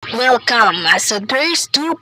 Welcome sa Burst 2.0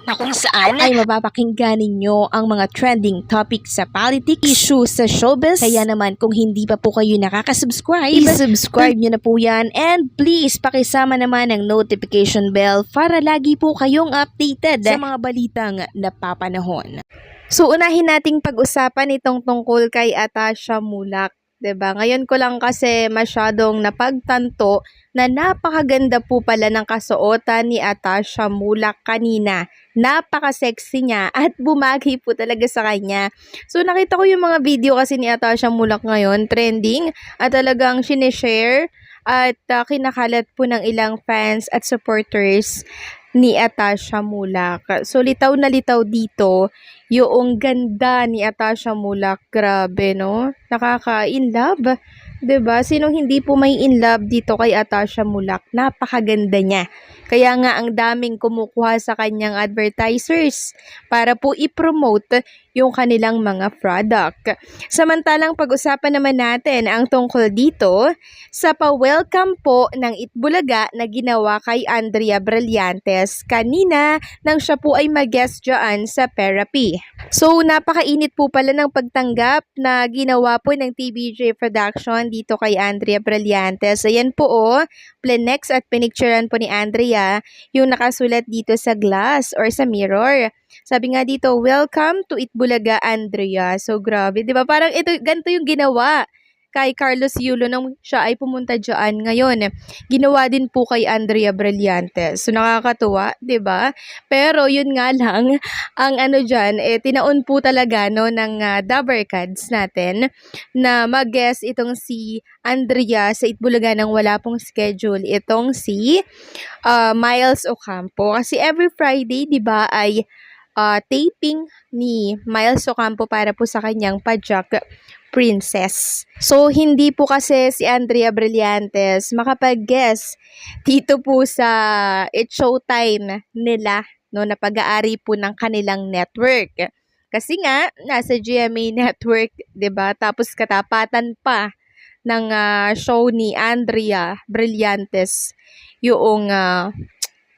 na kung saan ay mapapakinggan ninyo ang mga trending topics sa politics, issues sa showbiz. Kaya naman kung hindi pa po kayo nakaka-subscribe, i-subscribe nyo na po yan. And please, pakisama naman ang notification bell para lagi po kayong updated sa mga balitang napapanahon. So unahin nating pag-usapan itong tungkol kay Atasha Mulak. 'Di ba? Ngayon ko lang kasi masyadong napagtanto na napakaganda po pala ng kasuotan ni Atasha Mulak kanina. Napaka-sexy niya at bumagay po talaga sa kanya. So nakita ko yung mga video kasi ni Atasha Mulak ngayon, trending at talagang sinishare at kinakalat po ng ilang fans at supporters ni Atasha Mulak. So litaw na litaw dito yung ganda ni Atasha Mulak. Grabe, no? Nakaka-in love. 'Di ba? Sinong hindi po may in love dito kay Atasha Mulak? Napakaganda niya. Kaya nga ang daming kumukuha sa kanyang advertisers para po i-promote yung kanilang mga product. Samantalang pag-usapan naman natin ang tungkol dito sa pa-welcome po ng Itbulaga na ginawa kay Andrea Brillantes kanina nang siya po ay mag-guest dyan sa therapy. So napakainit po pala ng pagtanggap na ginawa po ng TVJ Production dito kay Andrea Brillantes. Ayan po plenex at pinicturean po ni Andrea yung nakasulat dito sa glass or sa mirror. Sabi nga dito, welcome to Itbulaga, Andrea. So grabe, 'di ba? Parang ganito yung ginawa kay Carlos Yulo nang siya ay pumunta diyan ngayon. Ginawa din po kay Andrea Brillantes. So nakakatuwa, 'di ba? Pero yun nga lang, ang ano diyan tinaon po talaga no ng Dabarkads natin na mag-guest itong si Andrea sa Itbulaga nang wala pong schedule itong si Miles Ocampo. Kasi every Friday, 'di ba, ay taping ni Miles Ocampo para po sa kanyang Pajak Princess. So, hindi po kasi si Andrea Brillantes makapag-guest dito po sa It's Showtime nila, no, na pag-aari po ng kanilang network. Kasi nga, nasa GMA Network, 'di ba? Tapos katapatan pa ng show ni Andrea Brillantes yung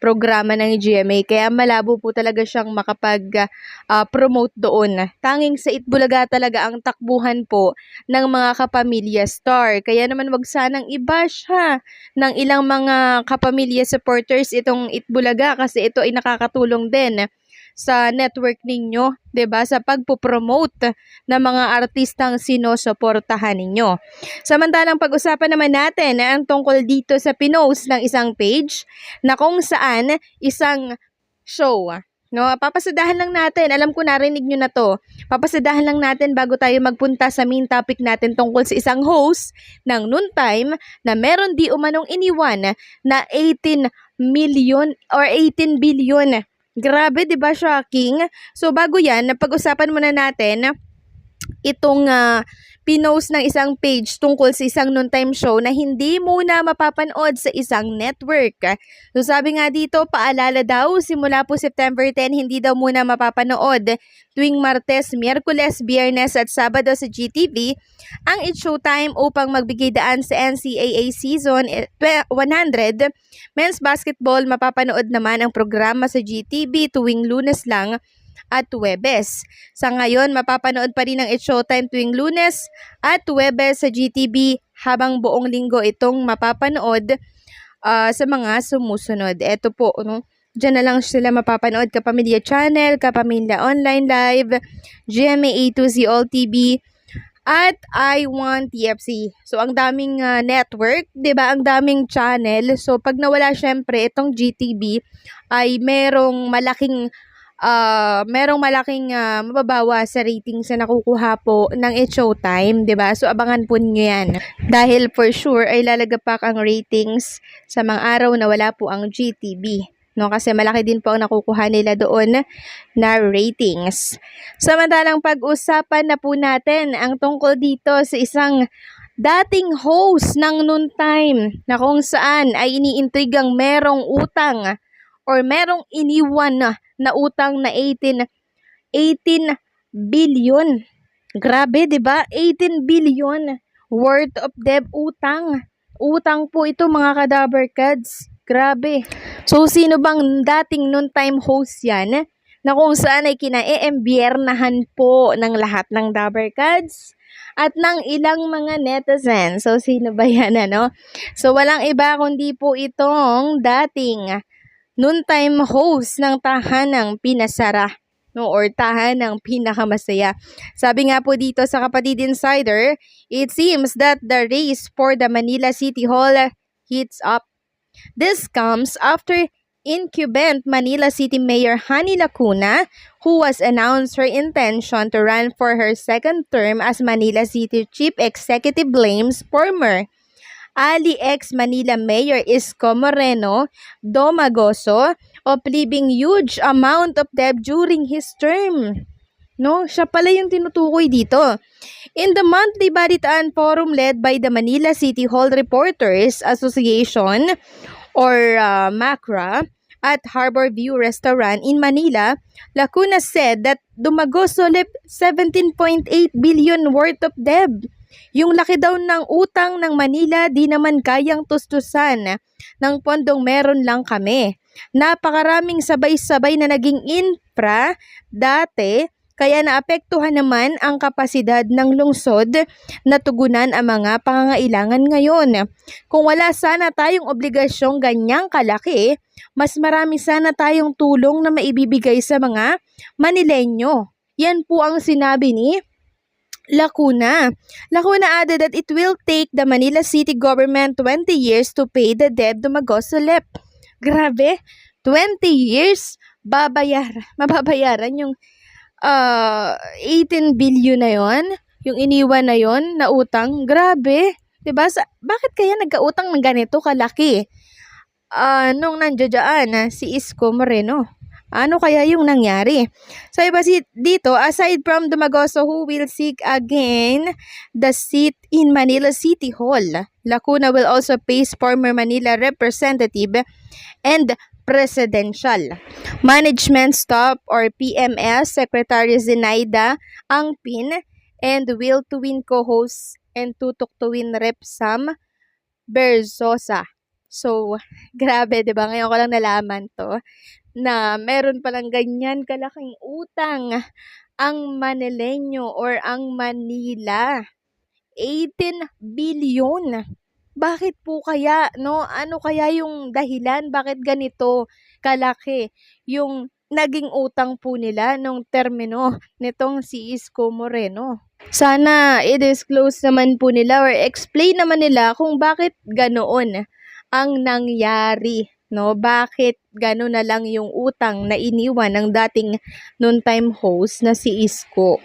programa ng GMA. Kaya malabo po talaga siyang makapag-promote doon. Tanging sa Itbulaga talaga ang takbuhan po ng mga kapamilya star. Kaya naman wag sanang iba siya ng ilang mga kapamilya supporters itong Itbulaga kasi ito ay nakakatulong din sa network ninyo, 'di ba, sa pagpo-promote ng mga artistang sinusuportahan ninyo. Samantalang pag-usapan naman natin ang tungkol dito sa pinost ng isang page na kung saan isang show, no, papasadahan lang natin. Alam ko narinig nyo na to. Papasadahan lang natin bago tayo magpunta sa main topic natin tungkol sa isang host ng Noontime na meron di umanong iniwan na 18 million or 18 billion. Grabe, 'di ba? Shocking. So bago 'yan, napag-usapan muna natin itong pinost ng isang page tungkol sa isang noontime show na hindi muna mapapanood sa isang network. So sabi nga dito, paalala daw, simula po September 10, hindi daw muna mapapanood tuwing Martes, Miyerkules, Biyernes at Sabado sa GTV ang It's Showtime upang magbigay daan sa NCAA Season 100. Men's basketball, mapapanood naman ang programa sa GTV tuwing Lunes lang at Huwebes. Sa ngayon, mapapanood pa rin ang It's Showtime tuwing Lunes at Huwebes sa GTV habang buong linggo itong mapapanood sa mga sumusunod. Ito po, no? Diyan na lang sila mapapanood: Kapamilya Channel, Kapamilya Online Live, GMA A2Z All TV, at I Want TFC. So, ang daming network, 'di ba? Ang daming channel. So, pag nawala syempre itong GTV ay merong malaking mababawa sa ratings na nakukuha po ng It's Showtime, 'di ba? So abangan po niyo 'yan. Dahil for sure ay lalagapak ang ratings sa mga araw na wala po ang GTV. No, kasi malaki din po ang nakukuha nila doon na ratings. Samantalang pag-usapan na po natin ang tungkol dito sa isang dating host ng Noontime na kung saan ay iniintrigang merong utang or merong iniwan na utang na 18 billion. Grabe, 'di ba? 18 billion worth of debt utang. Utang po ito, mga Kadabarkads. Grabe. So, sino bang dating noon-time host yan na kung saan ay kinae-embernahan po ng lahat ng Dabarkads at ng ilang mga netizens. So, sino ba yan, ano? So, walang iba kundi po itong dating noon-time host ng tahanang pinasara, no, or tahanang pinakamasaya. Sabi nga po dito sa Kapatid Insider, it seems that the race for the Manila City Hall heats up. This comes after incumbent Manila City Mayor Hani Lacuna, who was announced her intention to run for her second term as Manila City Chief Executive, blames former Ali ex-Manila Mayor Isko Moreno Domagoso of leaving huge amount of debt during his term. No, siya pala yung tinutukoy dito. In the monthly Balitaan Forum led by the Manila City Hall Reporters Association or MACRA at Harbor View Restaurant in Manila, Lacuna said that Domagoso left 17.8 billion worth of debt. Yung laki daw ng utang ng Manila di naman kayang tustusan ng pondong meron lang kami. Napakaraming sabay-sabay na naging infra dati, kaya naapektuhan naman ang kapasidad ng lungsod na tugunan ang mga pangangailangan ngayon. Kung wala sana tayong obligasyong ganyang kalaki, mas marami sana tayong tulong na maibibigay sa mga Manileño. Yan po ang sinabi ni Lacuna. Lacuna added that it will take the Manila City government 20 years to pay the debt Domagoso left. Grabe, 20 years mababayaran yung 18 billion na yon, yung iniwan na yon na utang. Grabe, 'di ba? Bakit kaya nagkautang ng ganito kalaki? Nung nandiyan si Isko Moreno. Ano kaya yung nangyari? So, iba dito, aside from Domagoso who will seek again the seat in Manila City Hall, Lacuna will also face former Manila representative and presidential management staff or PMS Secretary Zenaida Angpin and Will to Win co-host and Tutok to Win Rep Sam Berzosa. So, grabe, 'di ba? Ngayon ko lang nalaman 'to na meron palang ganyan kalaking utang ang Manileño or ang Manila. 18 billion. Bakit po kaya, no? Ano kaya yung dahilan? Bakit ganito kalaki yung naging utang po nila nung termino nitong si Isko Moreno? Sana i-disclose naman po nila or explain naman nila kung bakit ganoon ang nangyari. No, bakit gano'n na lang yung utang na iniwan ng dating noon-time host na si Isko?